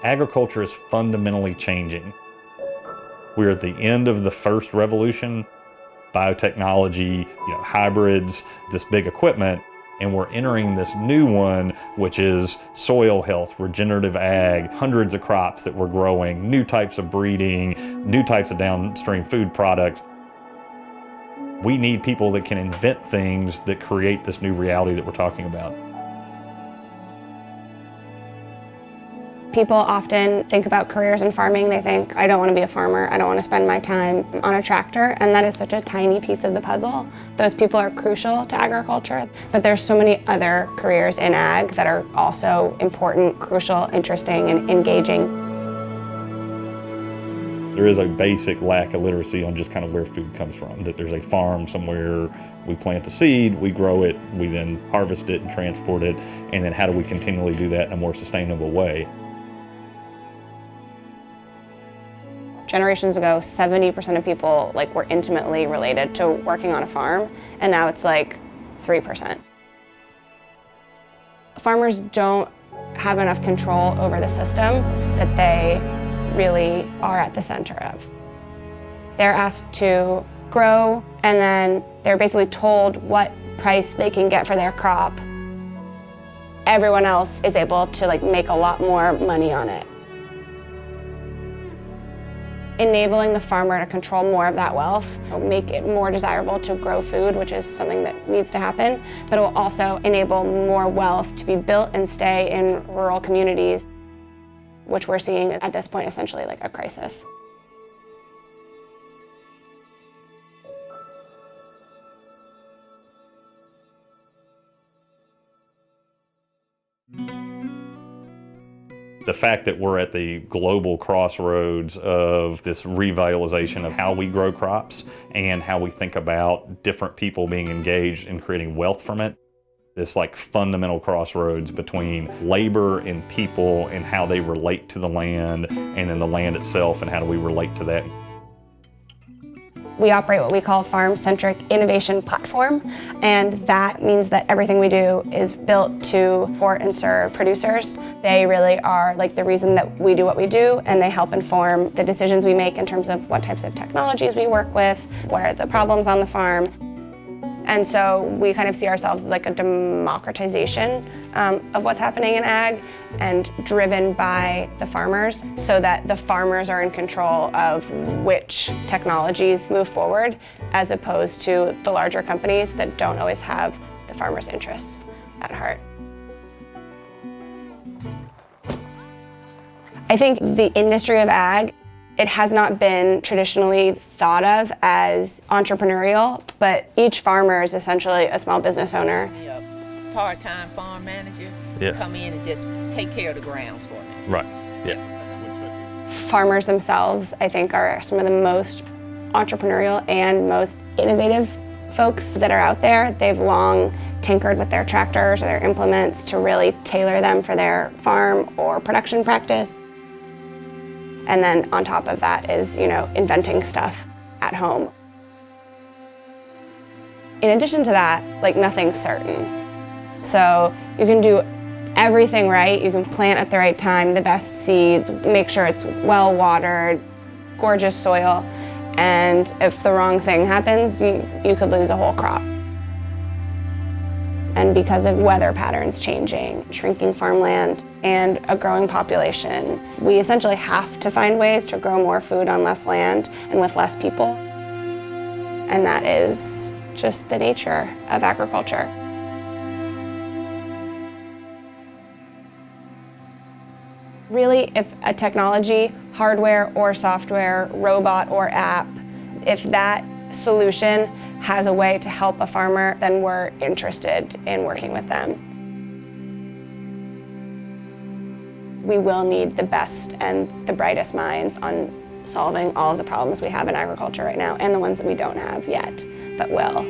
Agriculture is fundamentally changing. We're at the end of the first revolution, biotechnology, hybrids, this big equipment, and we're entering this new one, which is soil health, regenerative ag, hundreds of crops that we're growing, new types of breeding, new types of downstream food products. We need people that can invent things that create this new reality that we're talking about. People often think about careers in farming. They think, I don't want to be a farmer. I don't want to spend my time on a tractor. And that is such a tiny piece of the puzzle. Those people are crucial to agriculture. But there's so many other careers in ag that are also important, crucial, interesting, and engaging. There is a basic lack of literacy on just kind of where food comes from, that there's a farm somewhere, we plant the seed, we grow it, we then harvest it and transport it, and then how do we continually do that in a more sustainable way? Generations ago, 70% of people were intimately related to working on a farm, and now it's 3%. Farmers don't have enough control over the system that they really are at the center of. They're asked to grow, and then they're basically told what price they can get for their crop. Everyone else is able to make a lot more money on it. Enabling the farmer to control more of that wealth will make it more desirable to grow food, which is something that needs to happen, but it will also enable more wealth to be built and stay in rural communities, which we're seeing at this point essentially like a crisis. The fact that we're at the global crossroads of this revitalization of how we grow crops and how we think about different people being engaged in creating wealth from it, this fundamental crossroads between labor and people and how they relate to the land, and then the land itself and how do we relate to that. We operate what we call FarmCentric Innovation Platform, and that means that everything we do is built to support and serve producers. They really are the reason that we do what we do, and they help inform the decisions we make in terms of what types of technologies we work with, what are the problems on the farm. And so we kind of see ourselves as a democratization of what's happening in ag, and driven by the farmers, so that the farmers are in control of which technologies move forward, as opposed to the larger companies that don't always have the farmers' interests at heart. I think the industry of ag, it has not been traditionally thought of as entrepreneurial, but each farmer is essentially a small business owner. A part-time farm manager come in and just take care of the grounds for me. Right, yeah. Farmers themselves, I think, are some of the most entrepreneurial and most innovative folks that are out there. They've long tinkered with their tractors or their implements to really tailor them for their farm or production practice. And then on top of that is, inventing stuff at home. In addition to that, nothing's certain. So you can do everything right. You can plant at the right time, the best seeds, make sure it's well watered, gorgeous soil. And if the wrong thing happens, you could lose a whole crop. And because of weather patterns changing, shrinking farmland, and a growing population, we essentially have to find ways to grow more food on less land and with less people. And that is just the nature of agriculture. Really, if a technology, hardware or software, robot or app, if that solution has a way to help a farmer, then we're interested in working with them. We will need the best and the brightest minds on solving all of the problems we have in agriculture right now, and the ones that we don't have yet, but will.